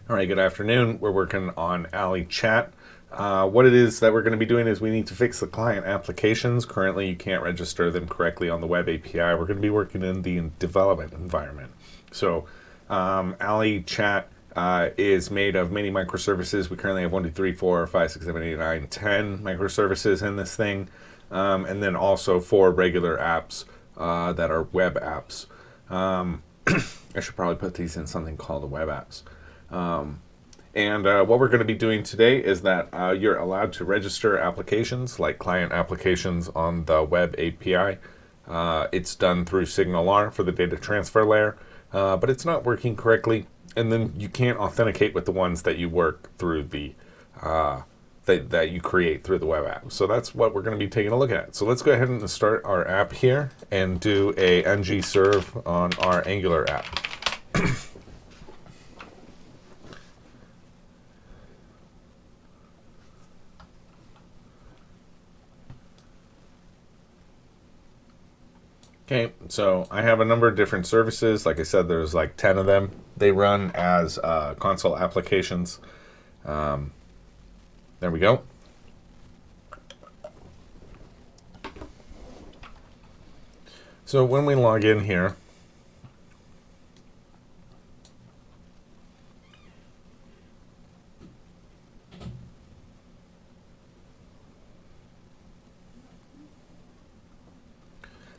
All right, good afternoon. We're working on Allie.Chat. What it is that we're going to be doing is we need to fix the client applications. Currently, you can't register them correctly on the web API. We're going to be working in the development environment. So, Allie.Chat is made of many microservices. We currently have 1, 2, 3, 4, 5, 6, 7, 8, 9, 10 microservices in this thing. And then also 4 regular apps that are web apps. I should probably put these in something called the web apps. And what we're going to be doing today is that you're allowed to register applications like client applications on the web API. It's done through SignalR for the data transfer layer, but it's not working correctly. And then you can't authenticate with the ones that you work through the that you create through the web app. So that's what we're going to be taking a look at. So let's go ahead and start our app here and do a ng serve on our Angular app. Okay, so I have a number of different services. Like I said, there's like 10 of them. They run as console applications. There we go. So when we log in here,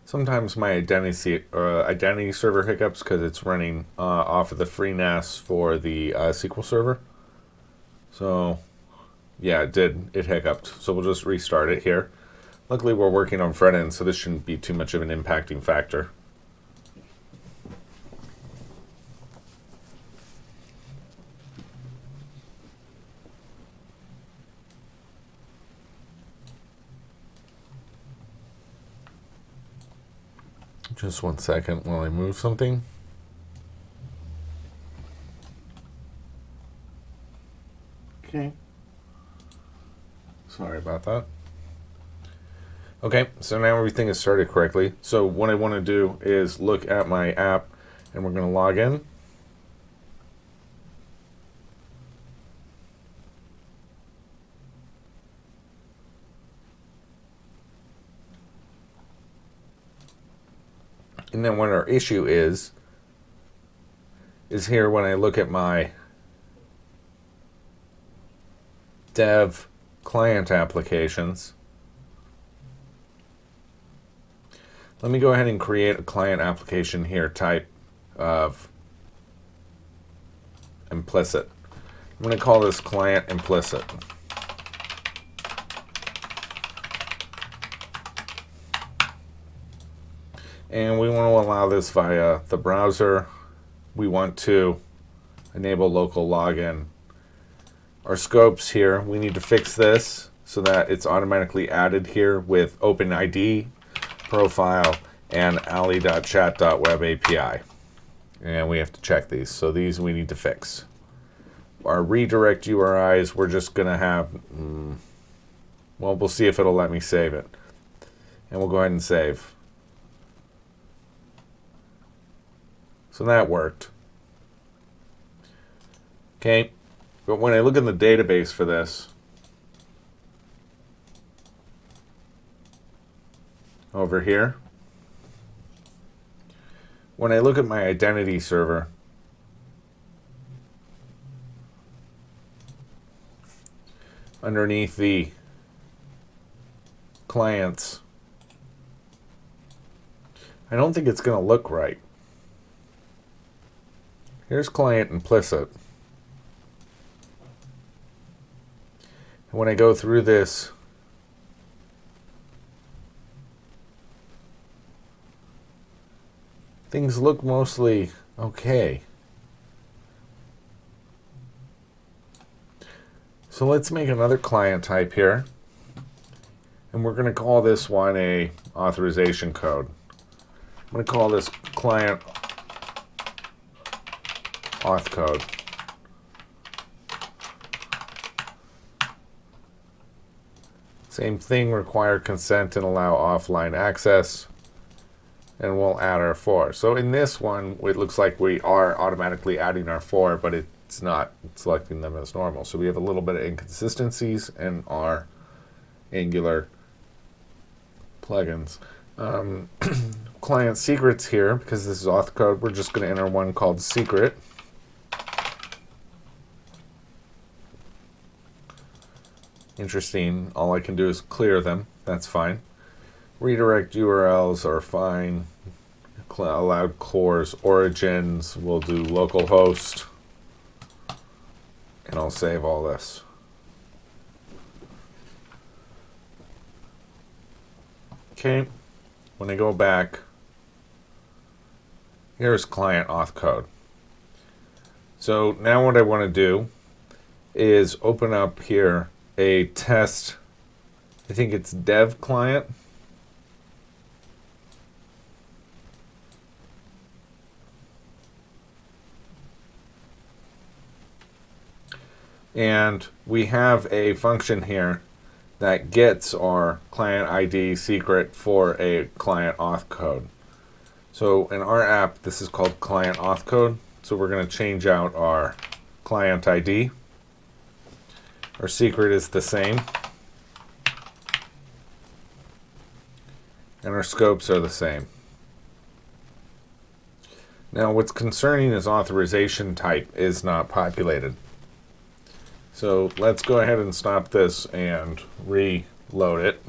sometimes my identity server hiccups because it's running off of the free NAS for the SQL server. So yeah, it hiccuped. So we'll just restart it here. Luckily we're working on front end, so this shouldn't be too much of an impacting factor. Just 1 second while I move something. Okay. Sorry about that. Okay, so now everything is started correctly. So what I want to do is look at my app, and we're going to log in. And then what our issue is here when I look at my dev client applications. Let me go ahead and create a client application here, type of implicit. I'm going to call this client implicit. And we want to allow this via the browser. We want to enable local login. Our scopes here, we need to fix this so that it's automatically added here with OpenID, profile, and Allie.Chat.web API. And we have to check these. So these we need to fix. Our redirect URIs, we're just going to have, well, we'll see if it'll let me save it. And we'll go ahead and save. So that worked. Okay, but when I look in the database for this, over here, when I look at my identity server, underneath the clients, I don't think it's going to look right. Here's client implicit. And when I go through this, things look mostly okay. So let's make another client type here. And we're going to call this one a authorization code. I'm going to call this client auth code. Same thing, require consent and allow offline access. and we'll add our 4. So in this one, it looks like we are automatically adding our 4, but it's not selecting them as normal. So we have a little bit of inconsistencies in our Angular plugins. Client secrets here, because this is auth code, we're just going to enter one called secret. Interesting. All I can do is clear them. That's fine. Redirect URLs are fine. Allowed cores, origins, we'll do localhost. And I'll save all this. Okay. When I go back, here's client auth code. So now what I want to do is open up here a test. I think it's dev client. And we have a function here that gets our client ID secret for a client auth code. So in our app, this is called client auth code. So we're going to change out our client ID. Our secret is the same. And our scopes are the same. Now what's concerning is authorization type is not populated. So let's go ahead and stop this and reload it.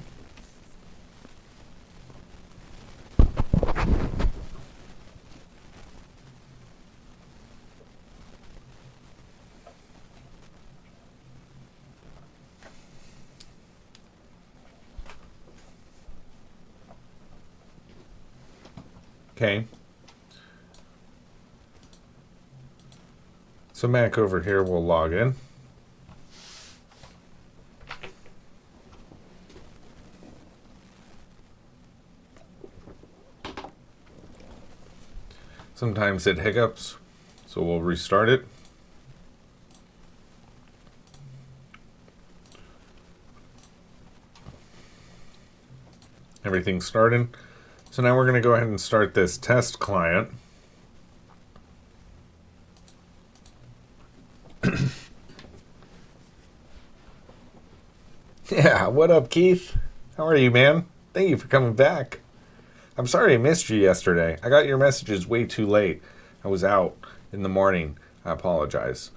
Okay. So back over here, we'll log in. Sometimes it hiccups, so we'll restart it. Everything's started. So now we're going to go ahead and start this test client. Yeah, what up, Keith? How are you, man? Thank you for coming back. I'm sorry I missed you yesterday. I got your messages way too late. I was out in the morning. I apologize.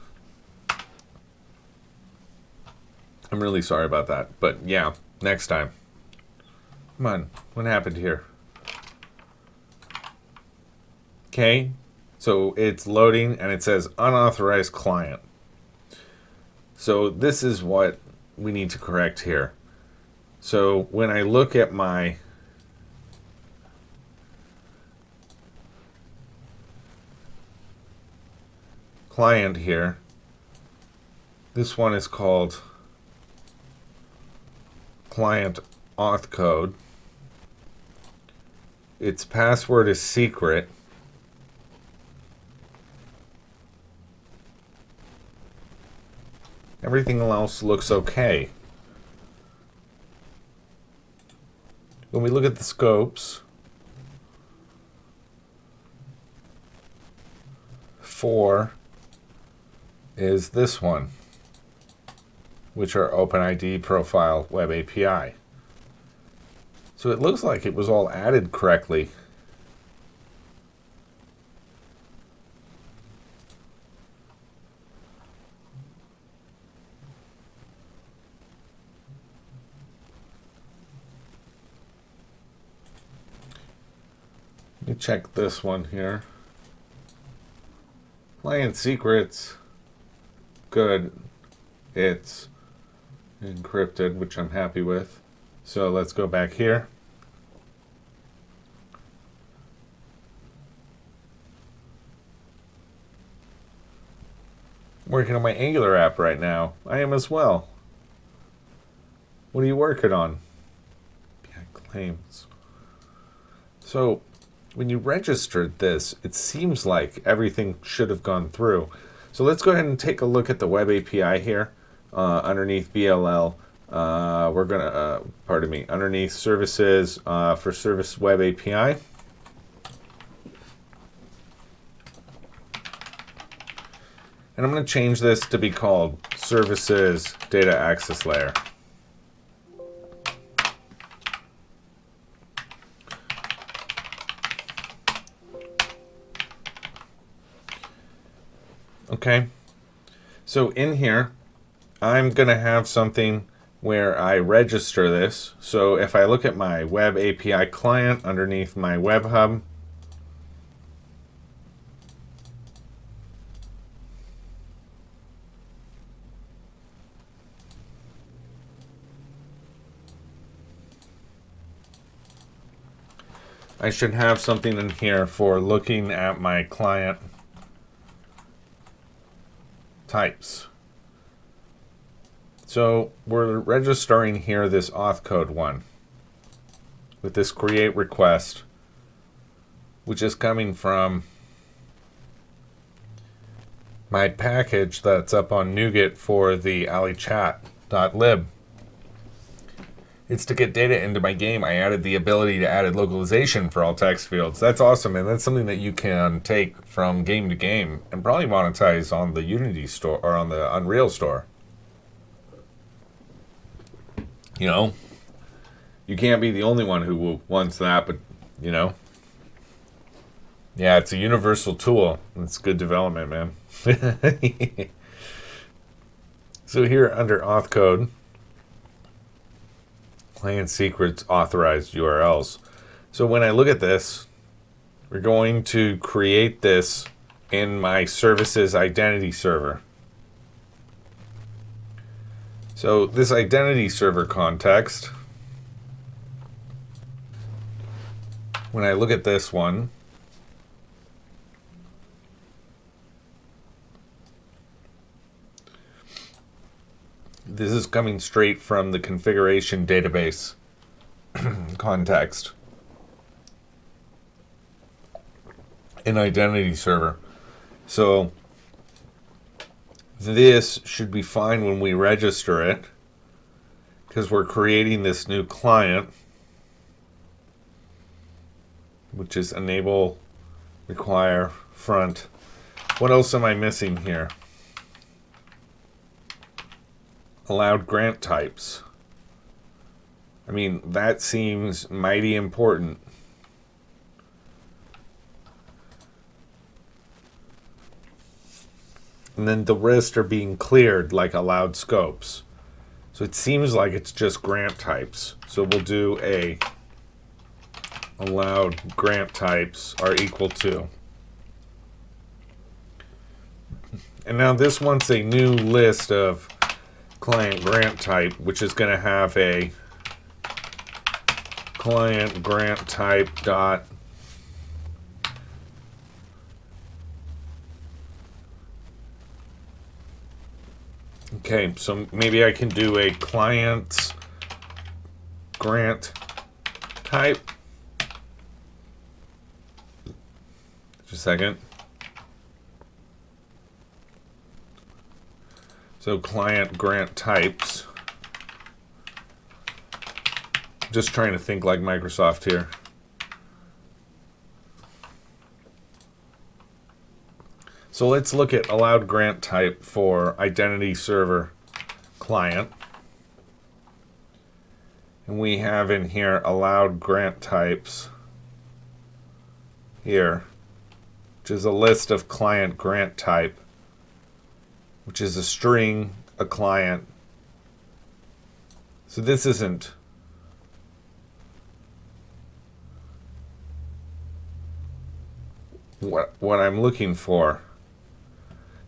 I'm really sorry about that. But yeah, next time. Come on, what happened here? Okay, so it's loading and it says unauthorized client. So this is what we need to correct here. So when I look at my client here, this one is called client auth code. Its password is secret. Everything else looks okay. When we look at the scopes, 4 is this one, which are OpenID profile web API. So it looks like it was all added correctly. Let me check this one here. Client secrets. Good. It's encrypted, which I'm happy with. So let's go back here. I'm working on my Angular app right now. I am as well. What are you working on? Yeah, claims. So when you registered this, it seems like everything should have gone through. So let's go ahead and take a look at the web API here underneath BLL. We're going to, underneath services for service web API. And I'm going to change this to be called Services Data Access Layer. Okay, so in here, I'm going to have something where I register this. So if I look at my web API client underneath my web hub, I should have something in here for looking at my client types. So we're registering here this auth code one with this create request, which is coming from my package that's up on NuGet for the Allie.Chat.lib. It's to get data into my game. I added the ability to add localization for all text fields. That's awesome, and that's something that you can take from game to game and probably monetize on the Unity store or on the Unreal store. You know, you can't be the only one who wants that, but, you know. Yeah, it's a universal tool. It's good development, man. So here under auth code, client secrets authorized URLs. So when I look at this, we're going to create this in my services identity server. So this identity server context, when I look at this one, this is coming straight from the configuration database context in identity server. So this should be fine when we register it because we're creating this new client, which is enable, require, front. What else am I missing here? Allowed grant types. I mean, that seems mighty important. And then the rest are being cleared like allowed scopes. So it seems like it's just grant types. So we'll do a allowed grant types are equal to. And now this wants a new list of client grant type, which is going to have a client grant type dot okay, so maybe I can do a client's grant type. Just a second. So client grant types. Just trying to think like Microsoft here. So let's look at allowed grant type for identity server client. And we have in here allowed grant types here, which is a list of client grant type, which is a string, a client. So this isn't what I'm looking for.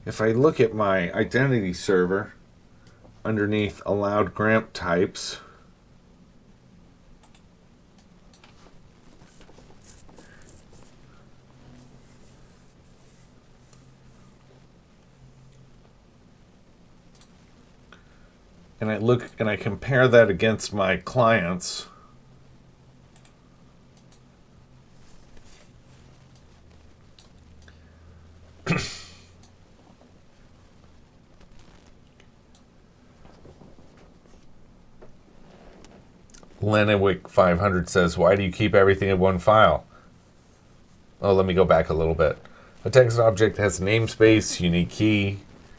If I look at my identity server underneath allowed grant types, and I look and I compare that against my clients, Lennewick 500 says, why do you keep everything in one file? Oh, let me go back a little bit. A text object has a namespace, unique key,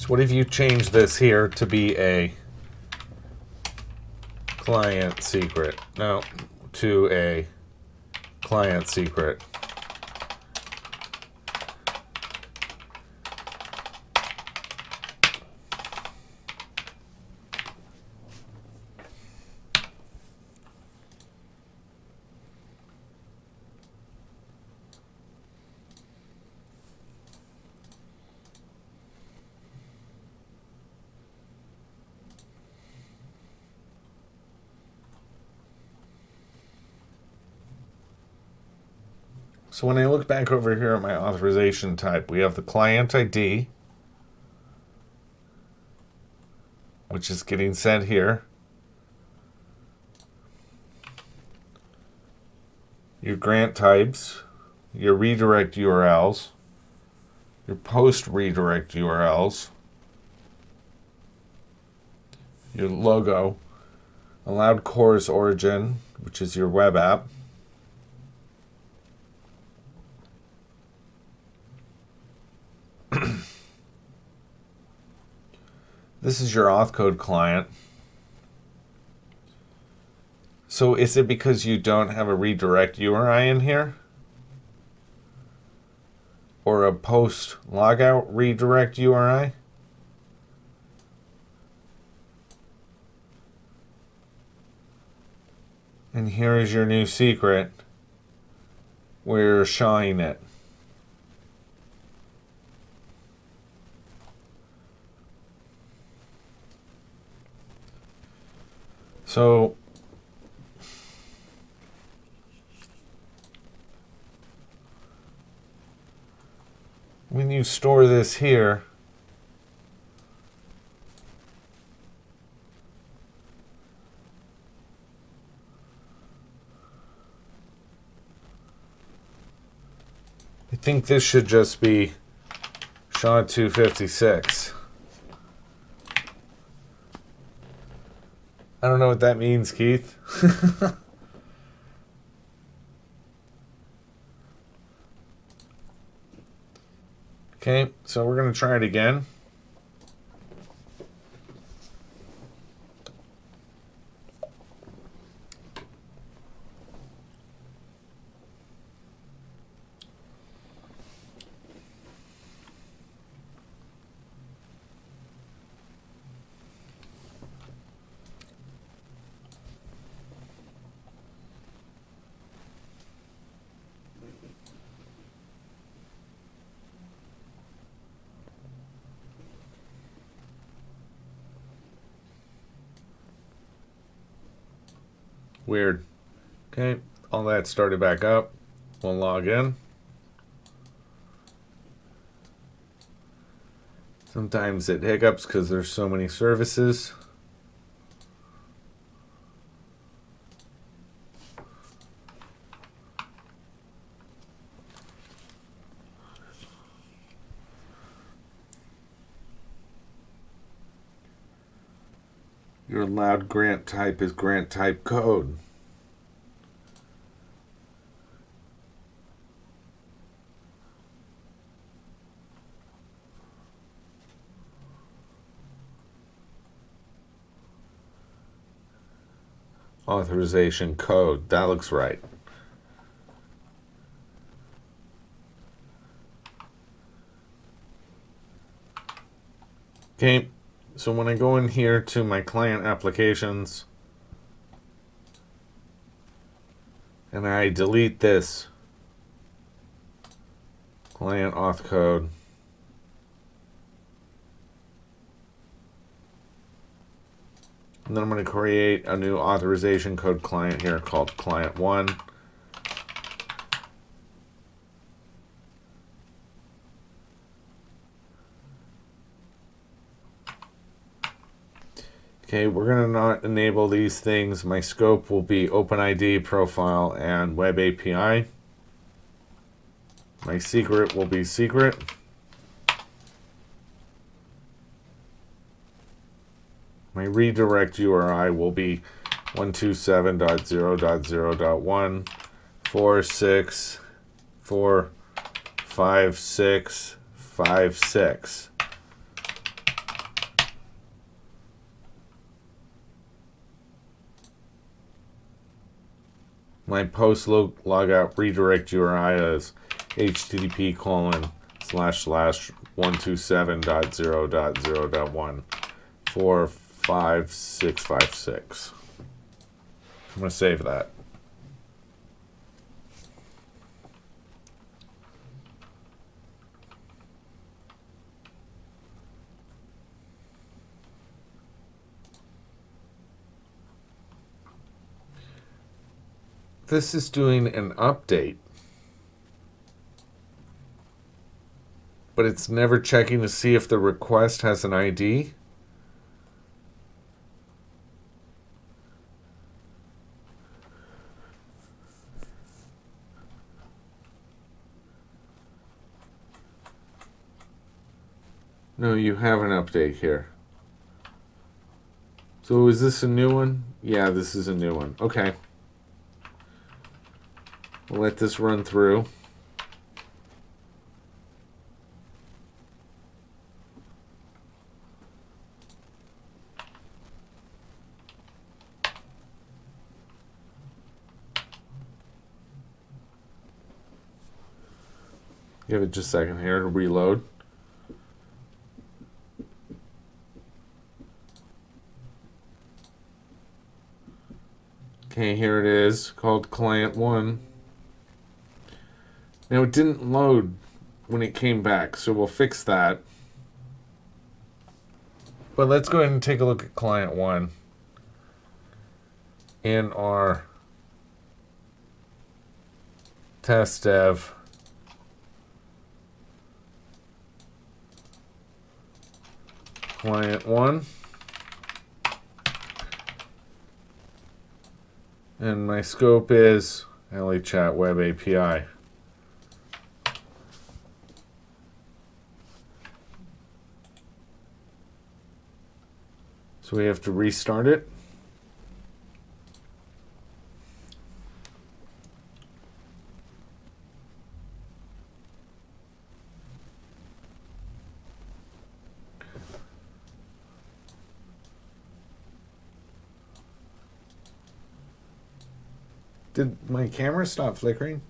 So what if you change this here to be a client secret? No, to a client secret. So when I look back over here at my authorization type, we have the client ID, which is getting sent here. Your grant types, your redirect URLs, your post redirect URLs, your logo, allowed course origin, which is your web app, this is your auth code client. So is it because you don't have a redirect URI in here? Or a post logout redirect URI? And here is your new secret. We're showing it. So when you store this here, I think this should just be SHA 256. I don't know what that means, Keith. Okay, so we're going to try it again. Weird. Okay, all that started back up. We'll log in. Sometimes it hiccups because there's so many services. Your allowed grant type is grant type code. Authorization code. That looks right. Okay. So when I go in here to my client applications and I delete this client auth code, and then I'm going to create a new authorization code client here called client 1. Okay, we're going to not enable these things. My scope will be OpenID, profile, and web API. My secret will be secret. My redirect URI will be 127.0.0.1 4645656. My post logout redirect URI is http://127.0.0.1 45656. I'm going to save that. This is doing an update, but it's never checking to see if the request has an ID. No, you have an update here. So is this a new one? Yeah, this is a new one. Okay. We'll let this run through. Give it just a second here to reload. Okay, here it is, called Client 1. Now it didn't load when it came back, so we'll fix that. But let's go ahead and take a look at Client 1 in our test dev. Client 1. And my scope is Allie.Chat Web API. So we have to restart it. Did my camera stop flickering?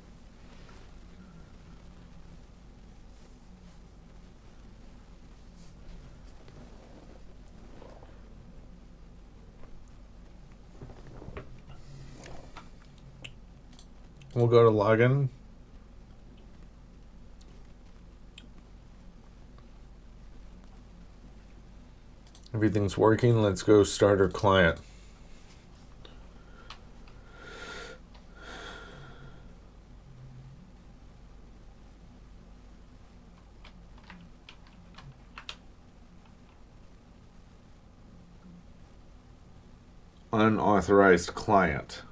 We'll go to login. Everything's working. Let's go start our client. Unauthorized client.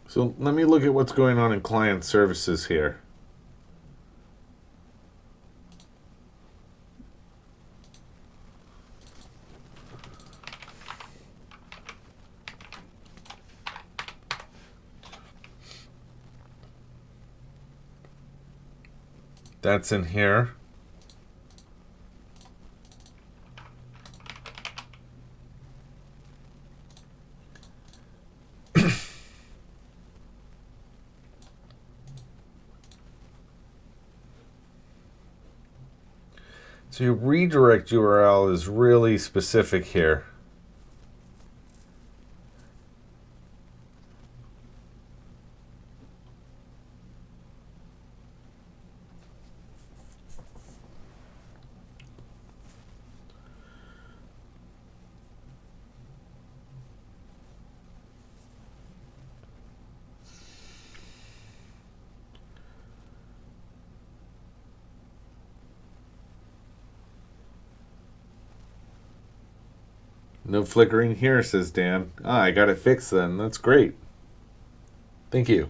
So let me look at what's going on in client services here. That's in here. So your redirect URL is really specific here. No flickering here, says Dan. Ah, I got it fixed then. That's great. Thank you.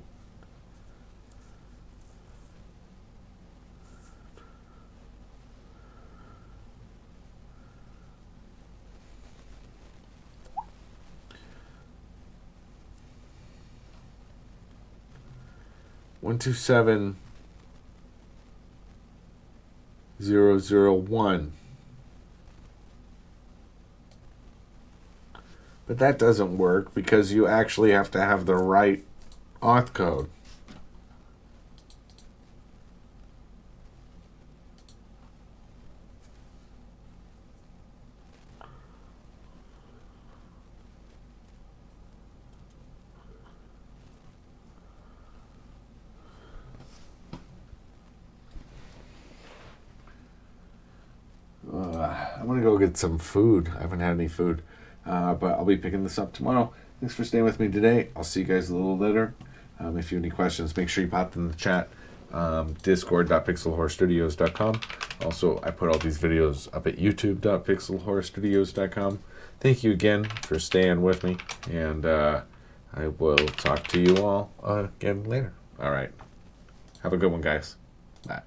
127.0.0.1. But that doesn't work because you actually have to have the right auth code. I'm going to go get some food. I haven't had any food, but I'll be picking this up tomorrow. Thanks for staying with me today. I'll see you guys a little later. If you have any questions, make sure you pop in the chat. Discord.pixelhorrorstudios.com. Also, I put all these videos up at youtube.pixelhorrorstudios.com. Thank you again for staying with me, and I will talk to you all again later. All right. Have a good one, guys. Bye.